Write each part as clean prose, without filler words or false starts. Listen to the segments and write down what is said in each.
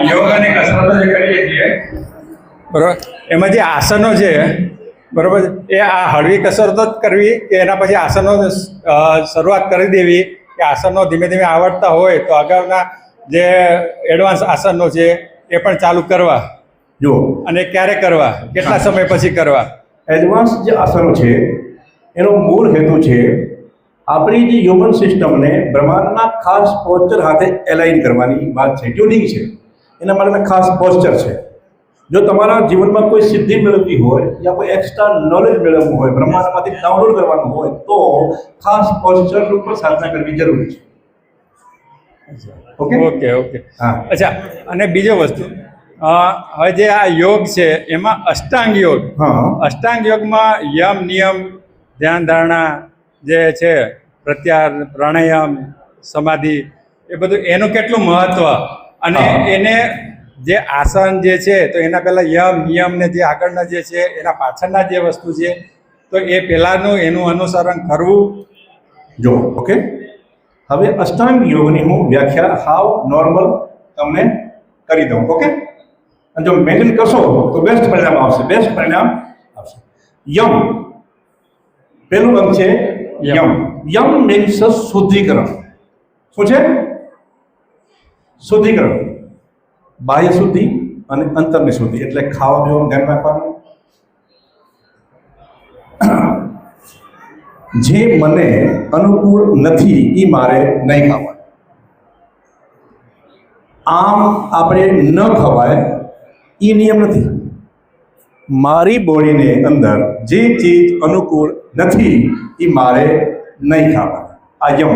યોગ અને કસરતો જે કરીએ છીએ બરાબર, એમાં જે આસનો છે બરાબર, એ આ હળવી કસરતો જ કરવી કે એના પછી આસનો શરૂઆત કરી દેવી, કે આસનો ધીમે ધીમે આવડતા હોય તો અગાઉના જે એડવાન્સ આસનો છે એ પણ ચાલુ કરવા? જો, અને ક્યારે કરવા, કેટલા સમય પછી કરવા? એડવાન્સ જે આસનો છે એનો મૂળ હેતુ છે આપણી જે હ્યુમન સિસ્ટમને બ્રહ્માંડના ખાસ પોસ્ચર સાથે એલાઇન કરવાની વાત છે, ટ્યુનિંગ છે. એના માટેના ખાસ પોસ્ચર છે. જો તમારા જીવનમાં કોઈ સિદ્ધિ મેળવવી હોય યા કોઈ એક્સ્ટ્રા નોલેજ મેળવવું હોય, બ્રહ્માંડમાંથી ડાઉનલોડ કરવાનું હોય, તો ખાસ પોસ્ચર ઉપર સાધના કરવી જરૂરી છે. Okay okay. હા. અચ્છા, અને બીજો વસ્તુ, હવે જે આ યોગ છે એમાં અષ્ટાંગ યોગ, હા. અષ્ટાંગ યોગમાં યમ નિયમ ધ્યાન ધારણા જે છે, પ્રત્યાહાર, પ્રાણાયામ, સમાધિ, એ બધું એનું કેટલું મહત્વ, અને એને જે આસન જે છે તો એના પહેલાં યમ નિયમ ને જે આગળના જે છે એના પાછળના જે વસ્તુ છે તો એ પહેલાંનું એનું અનુસરણ કરવું? જો, ઓકે, હવે અષ્ટાંગ યોગની હું વ્યાખ્યા હાવ નોર્મલ તમને કરી દઉં. ઓકે, અને જો મેન્ટેન કરશો તો બેસ્ટ પરિણામ આવશે. યમ પહેલું અંગ છે. યમ મીન્સ શુદ્ધિકરણ. શું છે? શુદ્ધિકરણ. બાહ્ય શુદ્ધિ અને અંતરની શુદ્ધિ, એટલે ખાવા પીવાનું ધ્યાન રાખવાનું. જે મને અનુકૂળ નથી એ મારે નહીં ખાવાનું. આમ આપણે ન ખવાય એ નિયમ નથી. મારી બોડીને અંદર જે ચીજ અનુકૂળ નથી એ મારે નહીં ખાવાની. આ યમ.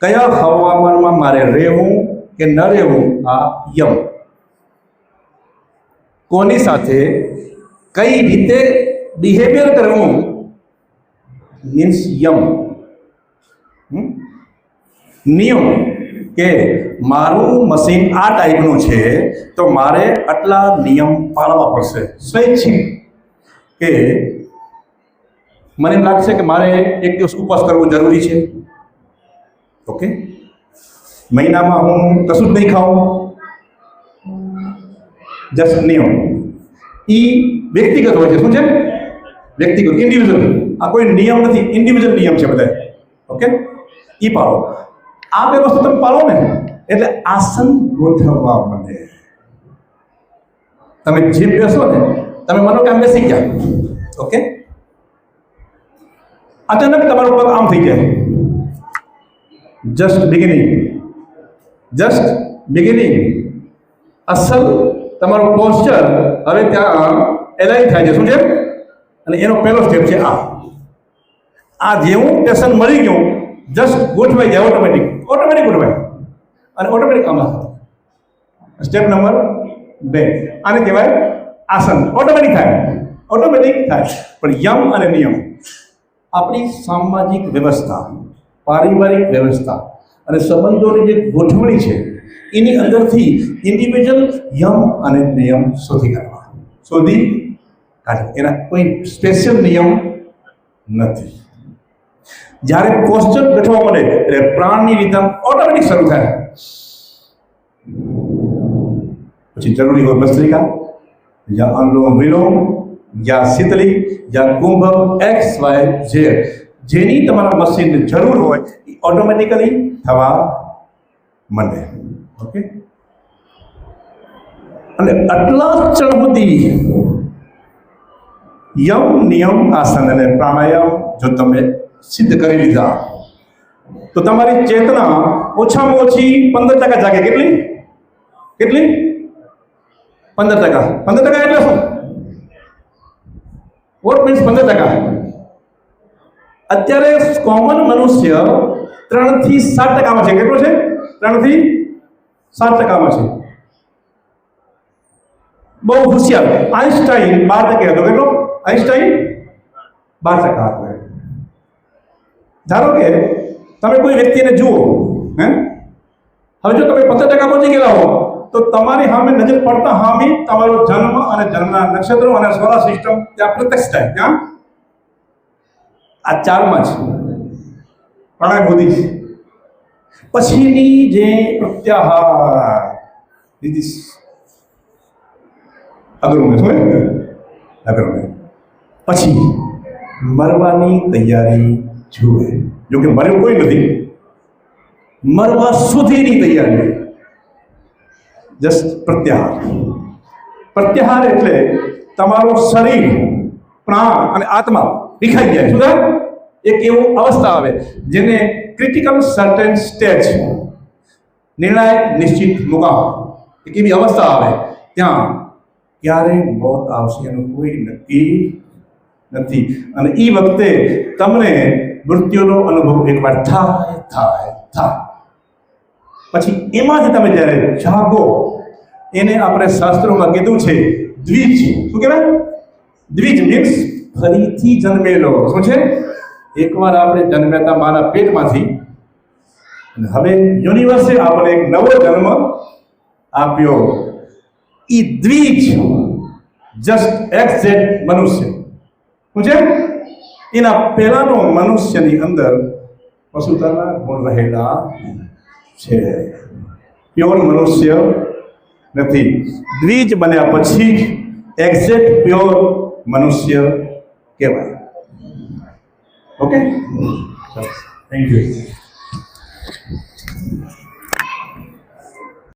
કયા હવામાનમાં મારે રહેવું કે ન રહેવું, આ યમ. કોની સાથે કઈ રીતે બિહેવિયર કરવું મીન્સ યમ. નિયમ કે મારું મશીન આ ટાઈપનું છે તો મારે આટલા નિયમ પાળવા પડશે. સ્વૈચ્છિક કે મને એમ લાગશે કે મારે એક દિવસ ઉપવાસ કરવો જરૂરી છે. ઓકે, મહિનામાં હું કશું જ નહીં ખાઉં, જસ્ટ નિયમ. એ વ્યક્તિગત હોય છે. શું છે? વ્યક્તિગત, ઇન્ડિવિજ્યુઅલ. આ કોઈ નિયમ નથી, ઇન્ડિવિજ્યુઅલ નિયમ છે બધા. ઓકે, એ પાળો. આ બે વસ્તુ તમે પાળો ને એટલે આસન ગોઠવવા મને. તમે જે બેસો ને, તમે માનો કે આમ બેસી ગયા, ઓકે, અચાનક તમારું પગ આમ થઈ જાય. Just beginning. અસલ તમારું પોસ્ચર હવે ત્યાં એલાઇન થાય છે. શું છે? અને એનો પહેલો સ્ટેપ છે આ જેવું ટેન્શન મળી ગયું, જસ્ટ ગોઠવાઈ જાય, ઓટોમેટિક ગોઠવાય અને ઓટોમેટિક આમાં. સ્ટેપ નંબર 2, આને કહેવાય આસન. ઓટોમેટિક થાય. પણ યમ અને નિયમ આપણી સામાજિક વ્યવસ્થા, પારિવારિક વ્યવસ્થા અને સંબંધોની જે ગોઠવણી છે એની અંદરથી ઇન્ડિવિજ્યુઅલ યમ અને નિયમ શોધી કાઢે. એના કોઈ સ્પેશિયલ નિયમ નથી. જ્યારે પોસ્ચર ગોઠવવા મળે એટલે પ્રાણની રીધમ ઓટોમેટિક શરૂ થાય. પછી જરૂરી હોય ભસ્ત્રિકા, યા અનુલોમ વિલોમ, યા શીતલી, યા કુંભ, XYZ, જેની તમારા મશીનને જરૂર હોય એ ઓટોમેટિકલી થવા માંડે. ઓકે, અને આટલા ક્ષણ સુધી યમ નિયમ આસન અને પ્રાણાયામ જો તમે સિદ્ધ કરી લીધા તો તમારી ચેતના ઓછામાં ઓછી 15% જાગે. કેટલી? 15%. 15% એટલે શું? What means 15%? અત્યારે કોમન મનુષ્ય 3 થી 7%માં છે. કેટલો છે? 3 થી 7%માં છે. બહુ હોશિયાર આઈન્સ્ટાઈન 12% હતો. કેટલો? આઈન્સ્ટાઈન 12% હતો. ધારો કે તમે કોઈ વ્યક્તિને જુઓ, હવે જો તમે 15% પહોંચી ગયેલા હો તો તમારી સામે નજર પડતા હામી તમારો જન્મ અને જન્મના નક્ષત્રો અને સોલાર સિસ્ટમ ત્યાં પ્રત્યક્ષ થાય. ત્યાં આ 4માં છે પ્રણાયામ બુદ્ધિ. પછીની જે પ્રત્યાહાર This is અગ્રમે શું અગ્રમે. પછી મરવાની તૈયારી જુએ. જો કે મર્યું કોઈ નથી, મરવા સુધીની તૈયારી. જસ્ટ પ્રત્યાહાર. પ્રત્યાહાર એટલે તમારું શરીર, પ્રાણ અને આત્મા વિખાઈ જાય. શું થાય? એક એવું અવસ્થા આવે જેને ક્રિટિકલ સર્ટેન સ્ટેજ, નિર્ણાયક નિશ્ચિત મુકામ, એક એવી અવસ્થા આવે ત્યાં ક્યારે મોત આવશે એનું કોઈ નક્કી નથી. અને એ વખતે તમને મૃત્યુનો અનુભવ એકવાર થાય. પછી એમાંથી તમે જ્યારે જાગો, એને આપણે શાસ્ત્રોમાં કીધું છે દ્વિજ. શું કહેવાય? દ્વિજ મીન્સ ફરીથી જન્મેલો. શું છે? એકવાર આપણે જન્મ્યા મારા પેટમાંથી, અને હવે યુનિવર્સે આપણે એક નવો જન્મ આપ્યો. એ દ્વિજ જસ્ટ એક્ઝેક્ટ મનુષ્ય. શું છે? એના પહેલાનો મનુષ્યની અંદર પશુતાના ગુણ રહેલા છે. પ્યોર મનુષ્ય નથી. દ્વિજ બન્યા પછી એક્ઝેક્ટ પ્યોર મનુષ્ય કહેવાય. Okay, thank you.